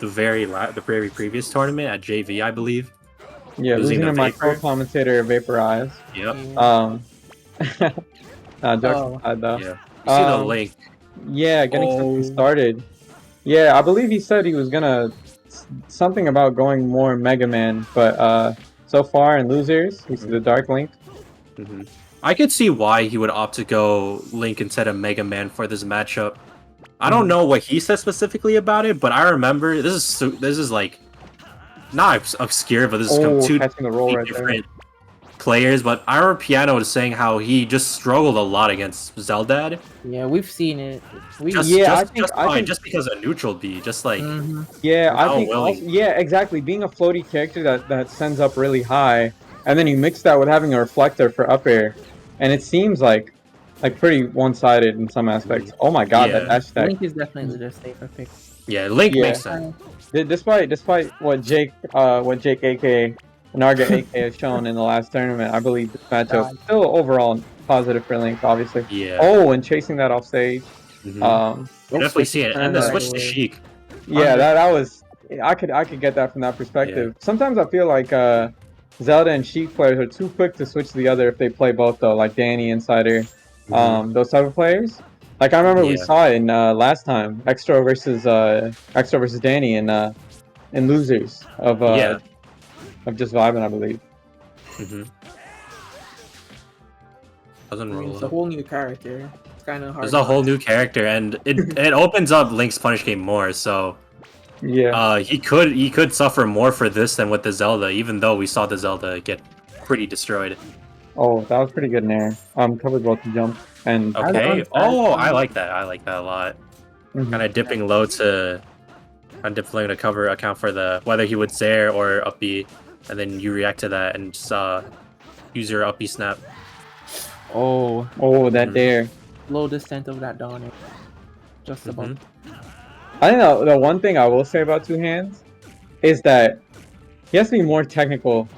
the very previous tournament at JV, I believe. Yeah, losing to my Vapor. co-commentator VaporeyeZ. Yep. Jokes aside though. Yeah. You see the link. Yeah, getting something started. Yeah, I believe he said he was gonna something about going more Mega Man, but so far in losers, we see the Dark Link. I could see why he would opt to go Link instead of Mega Man for this matchup. I don't know what he said specifically about it, but I remember this is like not obscure, but this is two different players. But I remember Piano was saying how he just struggled a lot against Zelda. Yeah, we've seen it. Just because of neutral B, just like yeah, I think also, yeah, exactly. Being a floaty character that sends up really high, and then you mix that with having a reflector for up air, and it seems like pretty one-sided in some aspects. Oh my god, that dash attack. Link is definitely the safer pick. Yeah, Link makes sense. Despite what Jake aka Narga AK has shown in the last tournament, I believe this matchup still overall positive for Link, obviously. Yeah. Oh, and chasing that off stage. Definitely see it, and the switch to Sheik. Yeah, that was. I could get that from that perspective. Yeah. Sometimes I feel like Zelda and Sheik players are too quick to switch to the other if they play both though, like Danny, Insider, those type of players. Like I remember we saw it in last time Extra versus Danny in losers of just vibing, I believe. Doesn't roll. It's a whole new character. It's kind of hard. There's a whole new character, and it opens up Link's punish game more. So yeah, he could suffer more for this than with the Zelda, even though we saw the Zelda get pretty destroyed. Oh, that was pretty good in air. Covered both the jump and I like that. I like that a lot. Kind of dipping low to cover account for the whether he would Zair or up B, and then you react to that and just use your up B snap. Oh, that dare. Low descent of that down air. Just about. I think the one thing I will say about Twohands is that he has to be more technical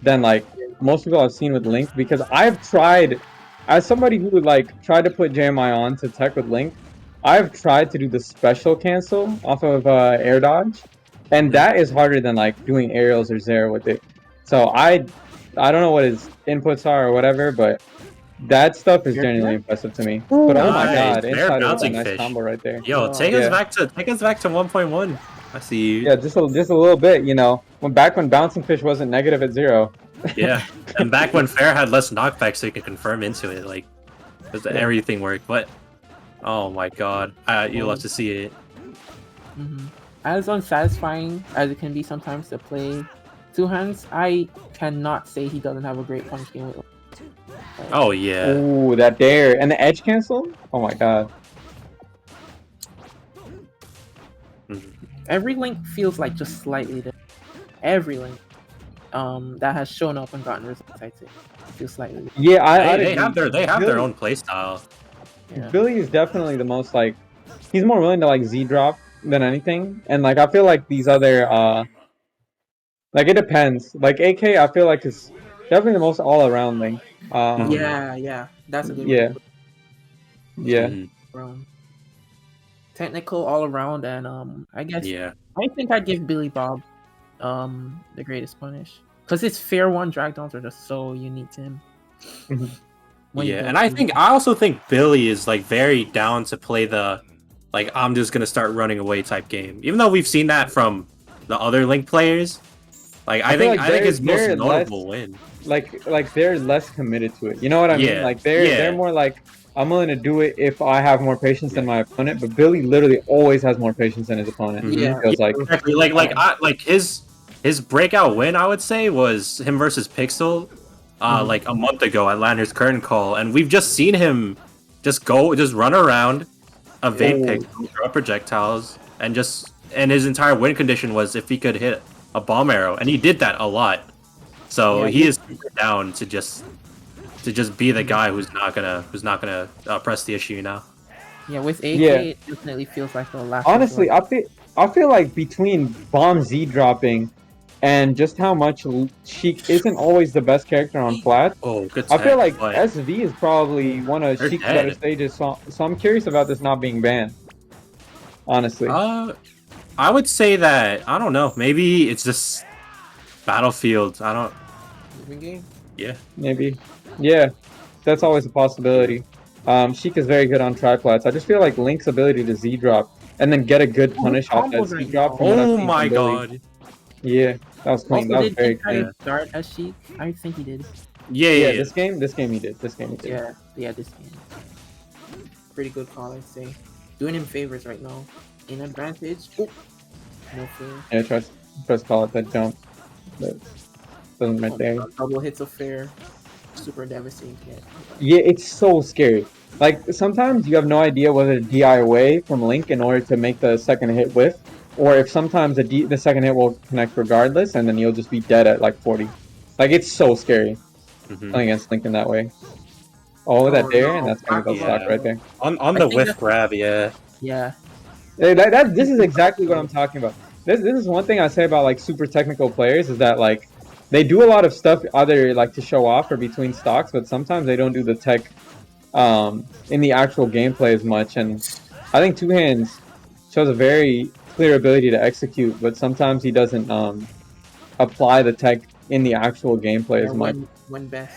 than like most people I've seen with Link, because I've tried, as somebody who would like try to put JMI on to tech with Link, I've tried to do the special cancel off of air dodge, and that is harder than like doing aerials or Zair with it. So I don't know what his inputs are or whatever, but that stuff is genuinely impressive to me. But oh my god, Inside is a nice combo right there. Yo, take us back to 1.1. I see you. Yeah, just a little bit, you know, back when bouncing fish wasn't negative at 0. Yeah, and back when Fair had less knockback, so you could confirm into it, like everything worked. But oh my god, you love to see it. As unsatisfying as it can be sometimes to play Twohands, I cannot say he doesn't have a great punch game. Oh yeah. Ooh, that dare and the edge cancel. Oh my god. Every Link feels like just slightly different. Every Link that has shown up and gotten results, I'd say, feels slightly different. Yeah, they have their own playstyle. Yeah. Billy is definitely the most like, he's more willing to like Z drop than anything, and like I feel like these other like it depends. Like AK, I feel like is definitely the most all around Link. Yeah, that's a good one. Technical all around, and I guess I think I'd give Billy Bob the greatest punish, because his fair one drag downs are just so unique to him. And I also think Billy is like very down to play the like I'm just gonna start running away type game, even though we've seen that from the other Link players. Like I think his most notable win. Like they're less committed to it. You know what I mean? Like they're more like, I'm willing to do it if I have more patience than my opponent. But Billy literally always has more patience than his opponent. Feels like exactly. Like his breakout win, I would say, was him versus Pixel, like a month ago at Lander's Curtain Call, and we've just seen him just run around, evade Pixel, throw projectiles, and his entire win condition was if he could hit a bomb arrow, and he did that a lot. So he is super down to just be the guy who's not gonna press the issue now. Yeah, with AK, it definitely feels like the last. Honestly, I feel like between bomb Z dropping and just how much Sheik isn't always the best character on flat. Oh, good. I feel like SV is probably one of Sheik's better stages. So I'm curious about this not being banned. Honestly. I would say that I don't know. Maybe it's just Battlefield. I don't. Moving game. Yeah. Maybe. Yeah, that's always a possibility. Sheik is very good on triplats. I just feel like Link's ability to Z drop and then get a good punish off that combos Z right drop now. from what I've Oh seen my from Billy. god. Yeah, that was clean. Also, That was did very he try clean. to start as Sheik? I think he did. Yeah. This game he did. This game he did. Yeah, this game. Pretty good call, I'd say. Doing him favors right now. In advantage. Oh, no fair. Yeah, tries to call it that jump, but doesn't right there. Double hits of fair. Super devastating to get. Yeah, it's so scary. Like sometimes you have no idea whether to DI away from Link in order to make the second hit with, or if sometimes the second hit will connect regardless, and then you'll just be dead at like 40. Like it's so scary playing against Link in that way. Oh, that there, and that's gonna go stock right there. On the whiff grab, yeah. Yeah. Hey, this is exactly what I'm talking about. This is one thing I say about like super technical players is that like they do a lot of stuff either like to show off or between stocks, but sometimes they don't do the tech in the actual gameplay as much. And I think Twohands shows a very clear ability to execute, but sometimes he doesn't apply the tech in the actual gameplay as much. When best.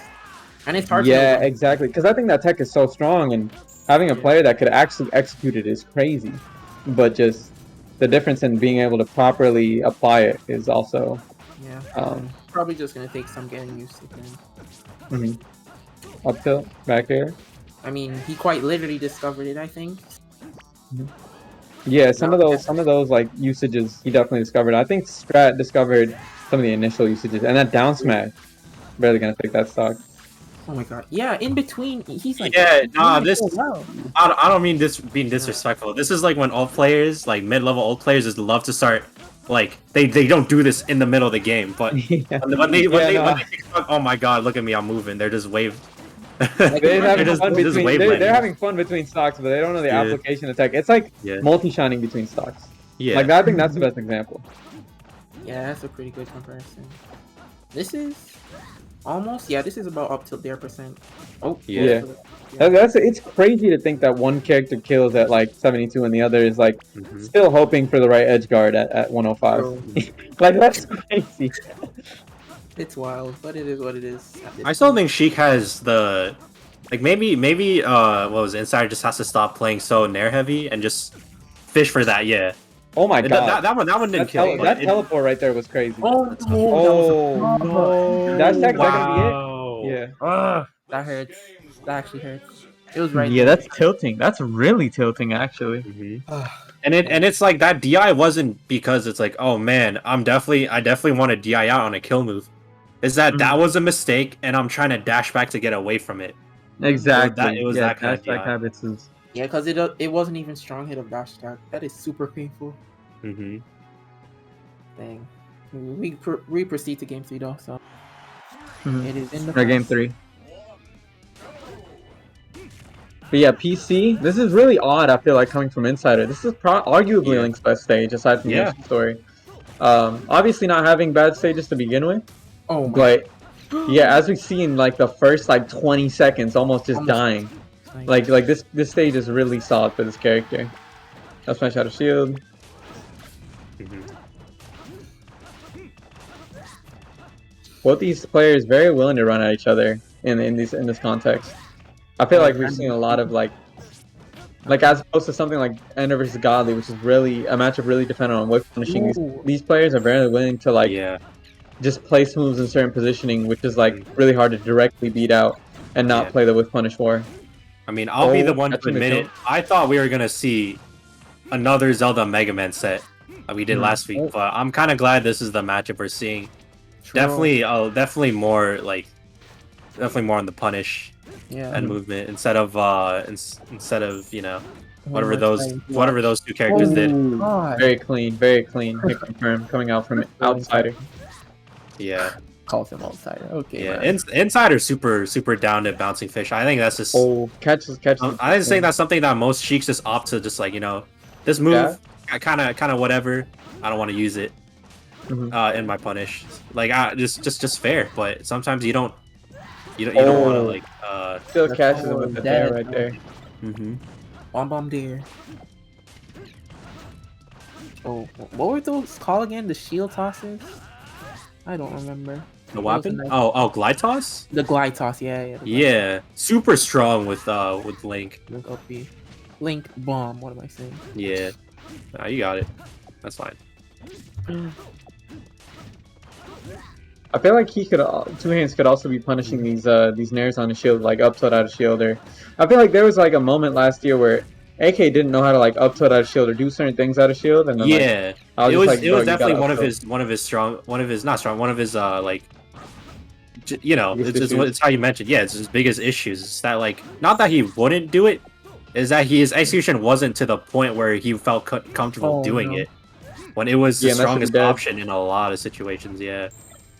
And it's hard Yeah, to exactly. Because I think that tech is so strong, and having a player that could actually execute it is crazy. But just the difference in being able to properly apply it is also. Yeah. Probably just gonna take some getting used to then. Up tilt, back air. I mean, he quite literally discovered it, I think. Yeah, some of those like usages he definitely discovered. I think Strat discovered some of the initial usages, and that down smash. Barely gonna take that stock. Oh my god. Yeah, in between, he's like. Yeah, nah, this. So well. I don't mean this being disrespectful. This is like when ult players, like mid-level ult players, just love to start. Like they don't do this in the middle of the game, but when they oh my god, look at me, I'm moving. They're just wave. They're having fun between stocks, but they don't know the application of tech. It's like multi-shining between stocks. Yeah. Like I think that's the best example. Yeah, that's a pretty good comparison. This is almost this is about up to their percent. Oh yeah. It's crazy to think that one character kills at like 72 and the other is like still hoping for the right edge guard at 105. Like that's crazy. It's wild, but it is what it is. I still think Sheik has the like maybe what was it? Insider just has to stop playing so nair heavy and just fish for that. Yeah. Oh my god. That one didn't kill. That teleport right there was crazy. Oh no. That's gonna be it. Yeah. That hurts. That actually hurts. It was right. Yeah, that's tilting. That's really tilting, actually. And it's like that DI wasn't because it's like, oh man, I definitely want to DI out on a kill move. Is that that was a mistake, and I'm trying to dash back to get away from it. Exactly. It was that kind of DI. habits is. Yeah, because it wasn't even strong hit of dash attack. That is super painful. Dang. We proceed to game 3 though, so it is in the game 3. But yeah, PC. This is really odd. I feel like coming from Insider. This is arguably Link's best stage, aside from the story. Obviously not having bad stages to begin with. Oh my. But yeah, as we see in like the first like 20 seconds, almost dying. Like this stage is really solid for this character. That's my shadow shield. Both these players very willing to run at each other in this context. I feel like we've seen a lot of like as opposed to something like Ender versus Godly, which is really a matchup really dependent on whip punishing. These players are very willing to like just place moves in certain positioning, which is like really hard to directly beat out and not play the whip punish war. I mean, I'll be the one to admit it. I thought we were gonna see another Zelda Mega Man set like we did last week, but I'm kind of glad this is the matchup we're seeing. Definitely more on the punish and movement instead of you know whatever those two characters did. Very clean, hit confirm coming out from outsider. Yeah. Calls him outsider. Okay. Yeah, Insider super down to bouncing fish. I think that's just catches. I just think that's something that most Sheiks just opt to just like, you know, this move kind of whatever. I don't want to use it in my punish. Like just fair, but sometimes you don't want to like still catches him with the dare right there. Bomb deer. Oh, what were those called again? The shield tosses? I don't remember. The weapon? Oh, glide toss? The glide toss, yeah. Yeah, super strong with Link. Link OP. Link bomb, what am I saying? Yeah. Nah, you got it. That's fine. I feel like he could, Two Hands could also be punishing these nairs on the shield, like up tilt out of shield. Or I feel like there was like a moment last year where AK didn't know how to like up tilt out of shield or do certain things out of shield, and then, yeah, like, it was like, definitely one of his you know, it's how you mentioned. Yeah, it's his biggest issues. It's that like not that he wouldn't do it, is that his execution wasn't to the point where he felt comfortable doing it when it was the strongest option in a lot of situations. Yeah.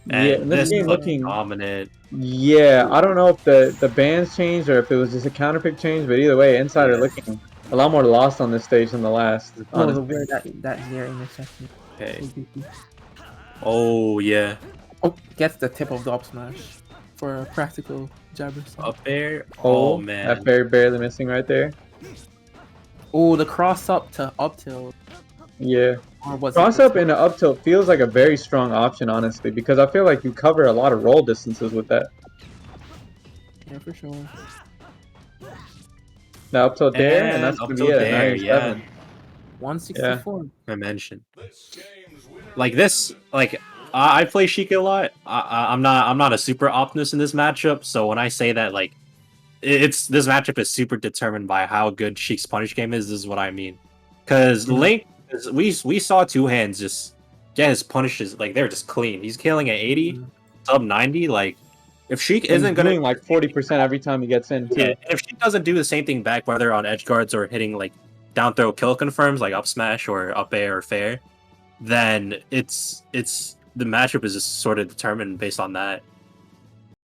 And this game looking dominant. Yeah, I don't know if the bans changed or if it was just a counterpick change, but either way, Insider looking a lot more lost on this stage than the last. Oh, the way that Zero interception. Okay. Oh yeah. Oh, gets the tip of the up smash for a practical jabber. Up air. Oh man, that very barely missing right there. Oh, the cross up to up tilt. Yeah. Cross up and up tilt feels like a very strong option, honestly, because I feel like you cover a lot of roll distances with that. Yeah, for sure. The up tilt there, and that's gonna be it. There, yeah. 164. I mentioned. Like this, like I play Sheik a lot. I'm not a super optimist in this matchup, so when I say that, like, this matchup is super determined by how good Sheik's punish game is. This is what I mean, because Link. We saw Two Hands just get his punishes, like they're just clean. He's killing at 80, sub 90. Like if Sheik isn't doing like 40% every time he gets in too. Yeah, if Sheik doesn't do the same thing back, whether on edge guards or hitting like down throw kill confirms like up smash or up air or fair, then it's the matchup is just sort of determined based on that.